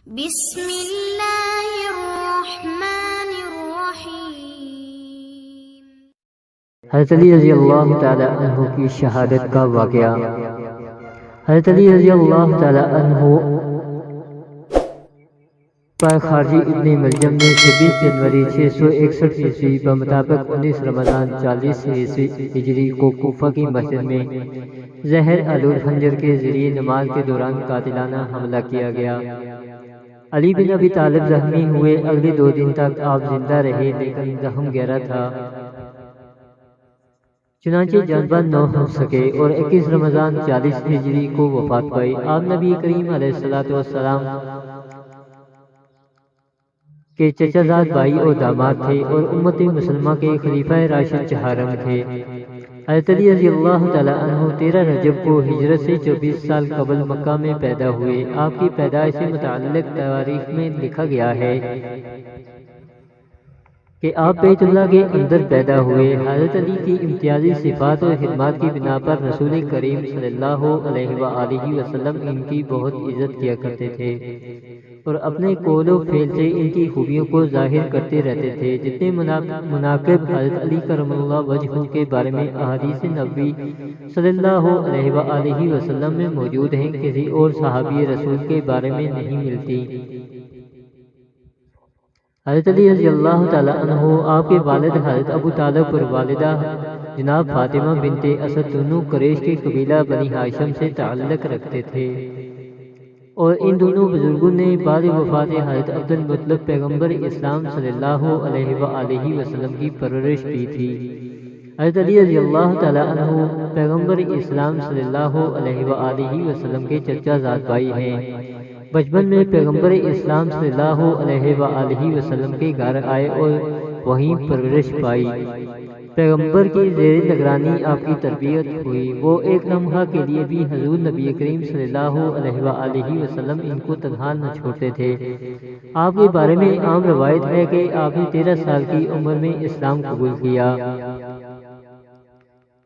بسم اللہ الرحمن الرحیم۔ حضرت علی رضی اللہ تعالی عنہ کی شہادت کا واقعہ۔ حضرت علی رضی اللہ تعالی عنہ پر خارجی ابن ملجم نے 26 جنوری 661 عیسوی بمطابق 19 رمضان 40 ہجری کو کوفہ کی مسجد میں زہر آلود خنجر کے ذریعے نماز کے دوران قاتلانہ حملہ کیا گیا۔ علی بن ابی طالب زخمی ہوئے۔ اگلے 2 دن تک آپ زندہ رہے لیکن زخم گہرا تھا، چنانچہ جان بحق نہ ہو سکے اور 21 رمضان 40 ہجری کو وفات پائی۔ آپ نبی کریم علیہ السلام کے چچا زاد بھائی اور داماد تھے اور امت مسلمہ کے خلیفہ راشد چہارم تھے۔ حضرت علی رضی اللہ تعالی عنہ 13 رجب کو ہجرت سے 24 سال قبل مکہ میں پیدا ہوئے۔ آپ کی پیدائش سے متعلق تواریخ میں لکھا گیا ہے کہ آپ بیت اللہ کے اندر پیدا ہوئے۔ حضرت علی کی امتیازی صفات اور خدمات کی بنا پر رسول کریم صلی اللہ علیہ وآلہ وسلم ان کی بہت عزت کیا کرتے تھے اور اپنے قول و فعل سے ان کی خوبیوں کو ظاہر کرتے رہتے تھے۔ جتنے مناقب حضرت علی کرم اللہ وجہہ کے بارے میں احادیث نبوی صلی اللہ علیہ وآلہ وسلم میں موجود ہیں، کسی اور صحابی رسول کے بارے میں نہیں ملتی۔ حضرت علی رضی اللہ تعالی عنہ آپ کے والد حضرت ابو طالب اور والدہ جناب فاطمہ بنت اسد دونوں قریش کے قبیلہ بنی ہاشم سے تعلق رکھتے تھے اور ان دونوں بزرگوں نے بعد وفات حضرت عبد المطلب پیغمبر اسلام صلی اللہ علیہ وآلہ وسلم کی پرورش کی تھی۔ حضرت علی رضی اللہ تعالی عنہ پیغمبر اسلام صلی اللہ علیہ وآلہ وسلم کے چچا زاد بھائی ہیں۔ بچپن میں پیغمبر اسلام صلی اللہ علیہ وآلہ وسلم کے گھر آئے اور وہیں پرورش پائی۔ پیغمبر کی زیر نگرانی آپ کی تربیت ہوئی۔ وہ ایک لمحہ کے لیے بھی حضور نبی کریم صلی اللہ علیہ وآلہ وسلم ان کو تنہا نہ چھوڑتے تھے۔ آپ کے بارے میں عام روایت ہے کہ آپ نے 13 سال کی عمر میں اسلام قبول کیا۔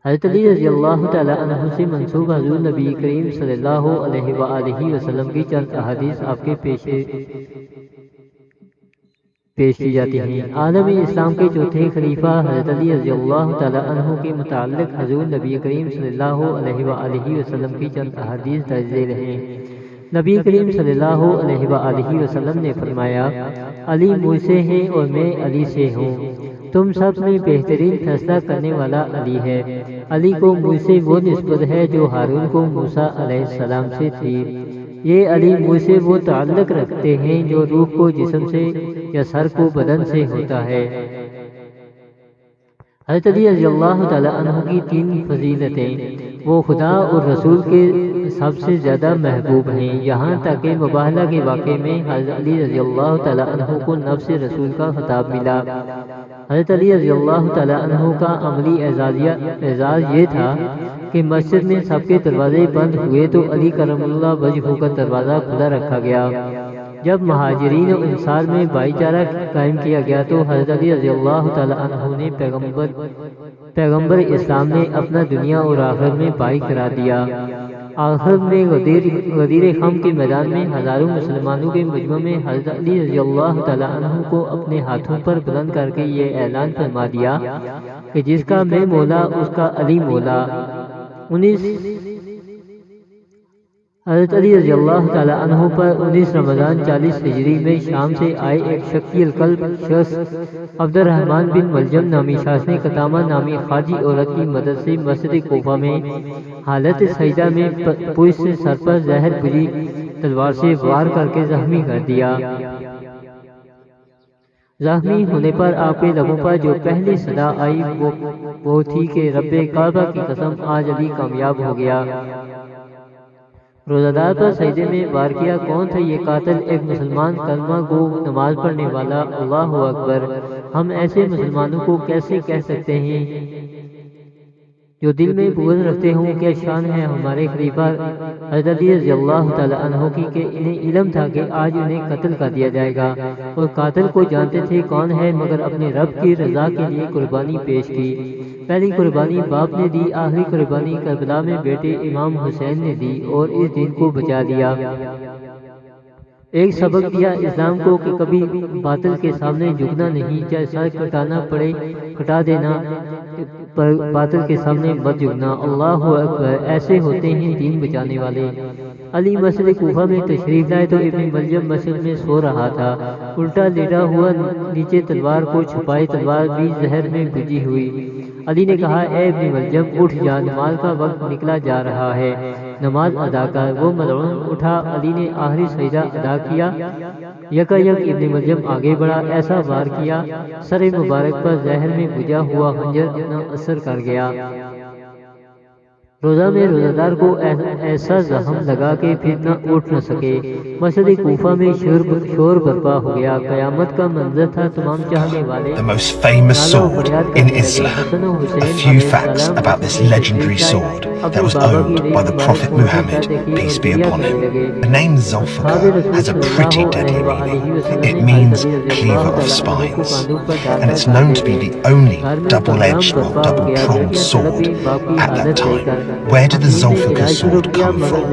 حضرت علی رضی اللہ تعالی عنہ سے منسوب حضور نبی کریم صلی اللہ علیہ وآلہ وسلم کی چند احادیث آپ کے پیش کی جاتی ہیں۔ عالم اسلام کے چوتھے خلیفہ حضرت علی رضی اللہ تعالی عنہ کے متعلق حضور نبی کریم صلی اللہ علیہ وآلہ وسلم کی چند احادیث درج ذیل ہیں۔ نبی کریم صلی اللہ علیہ وآلہ وسلم نے فرمایا، علی مجھ سے ہے اور میں علی سے ہوں۔ تم سب میں بہترین فیصلہ کرنے والا علی ہے۔ علی کو مجھ سے وہ نسبت ہے جو ہارون کو موسیٰ علیہ السلام سے تھی۔ یہ علی مجھ سے وہ تعلق رکھتے ہیں جو روح کو جسم سے یا سر کو بدن سے ہوتا ہے۔ حضرت علی رضی اللہ تعالی عنہ کی 3 فضیلتیں: وہ خدا اور رسول کے سب سے زیادہ محبوب ہیں، یہاں تک کہ مباہلہ کے واقعے میں حضرت علی رضی اللہ تعالی عنہ کو نفس رسول کا خطاب ملا۔ حضرت علی رضی اللہ تعالی عنہ کا عملی اعزاز یہ تھا کہ مسجد میں سب کے دروازے بند ہوئے تو علی کرم اللہ وجہہ کا دروازہ کھلا رکھا گیا۔ جب مہاجرین و انصار میں بھائی چارہ قائم کیا گیا تو حضرت علی رضی اللہ تعالی عنہ نے پیغمبر اسلام نے اپنا دنیا اور آخرت میں بھائی قرار دیا۔ آخر میں غدیر خم کے میدان میں ہزاروں مسلمانوں کے مجمع میں حضرت علی رضی اللہ تعالی عنہ کو اپنے ہاتھوں پر بلند کر کے یہ اعلان فرما دیا کہ جس کا میں مولا اس کا علی مولا۔ حضرت علی رضی اللہ تعالی عنہ پر 19 رمضان 40 ہجری میں شام سے آئے ایک شکی القلب شخص عبد الرحمن بن ملجم نامی شخص نے قطامہ نامی خارجی عورت کی مدد سے مسجد کوفہ میں حالت سجدہ میں پشت سے سر پر زہر بجھی تلوار سے وار کر کے زخمی کر دیا۔ زخمی ہونے پر آپ کے لبوں پر جو پہلی صدا آئی وہ تھی کہ رب کعبہ کی قسم آج علی کامیاب ہو گیا۔ روزہ دار پر سجدے میں وار کیا۔ کون تھا یہ قاتل؟ ایک مسلمان کلمہ گو نماز پڑھنے والا۔ اللہ اکبر! ہم ایسے مسلمانوں کو کیسے کہہ سکتے ہیں جو دل میں بغض رکھتے ہوں؟ کیا شان ہے ہمارے خلیفہ حضرت علی رضی اللہ تعالی عنہ کی کہ انہیں علم تھا کہ آج انہیں قتل کر دیا جائے گا اور قاتل کو جانتے تھے کون ہے، مگر اپنے رب کی رضا کے لیے قربانی پیش کی۔ پہلی قربانی باپ نے دی، آخری قربانی کربلا میں بیٹے امام حسین نے دی اور اس دین کو بچا لیا۔ ایک سبق دیا اسلام کو کہ کبھی باطل کے سامنے جھکنا نہیں، چاہے سر کٹانا پڑے کٹا دینا، پر باطل کے سامنے مت جھکنا۔ اللہ اکبر، ایسے ہوتے ہیں دین بچانے والے۔ علی مسجد کوفہ میں تشریف لائے تو ابن ملجم مسجد میں سو رہا تھا، الٹا لیٹا ہوا، نیچے تلوار کو چھپائے، تلوار بھی زہر میں بھجی ہوئی۔ علی نے کہا، اے ابن ملجم اٹھ جا، نماز کا وقت نکلا جا رہا ہے، نماز ادا کر۔ وہ ملعون اٹھا، علی نے آخری سجدہ ادا کیا، یکا یک ابن ملجم آگے بڑھا، ایسا وار کیا سر مبارک پر زہر میں بھجا ہوا خنجر اپنا اثر کر گیا۔ روزہ میں روزہ دار کو ایسا زخم لگا کہ پھر نہ اٹھ نہ سکے۔ مسجد کوفہ میں شور برپا ہو گیا، قیامت کا منظر تھا۔ تمام چاہنے والے The most famous sword in Islam. A few facts about this legendary sword that was owned by the Prophet Muhammad, peace be upon him. The name Zulfiqar has a pretty deadly meaning. It means cleaver of spines, and it's known to be the only double-edged or double-pronged sword at that time. Where did the Zulfiqar sword come from?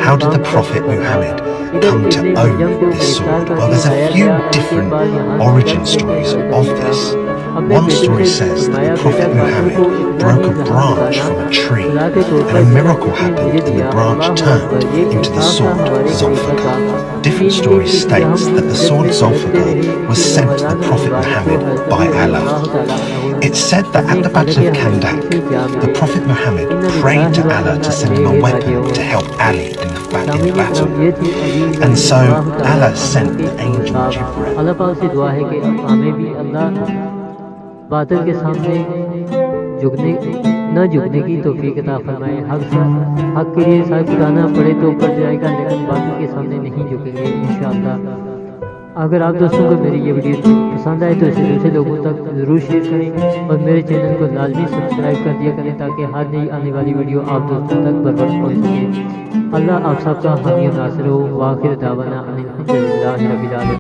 How did the Prophet Muhammad come to own this sword? Well, there's a few different origin stories of this. One story says that the Prophet Muhammad broke a branch from a tree and a miracle happened and the branch turned into the sword Zulfiqar. Different stories states that the sword Zulfiqar was sent to the Prophet Muhammad by Allah. It's said that at the Battle of Kandak, the Prophet Muhammad prayed to Allah to send him a weapon to help Ali in the battle. And so Allah sent the angel Jibreel. اللہ پاک سے دعا ہے کہ ہمیں بھی اللہ باطل کے سامنے نہ جھکنے کی توفیق عطا فرمائے۔ حق کے لیے سر کٹانا پڑے تو کٹ جائے گا، لیکن باطل کے سامنے نہیں جھکیں گے انشاءاللہ۔ اگر آپ دوستوں کو میری یہ ویڈیو پسند آئے تو اسے دوسرے لوگوں تک ضرور شیئر کریں اور میرے چینل کو لازمی سبسکرائب کر دیا کریں تاکہ ہر نئی آنے والی ویڈیو آپ دوستوں تک بر وقت پہنچ سکے۔ اللہ آپ سب کا حامی و ناصر ہو۔ وآخر دعوانا ان الحمدللہ رب العالمین۔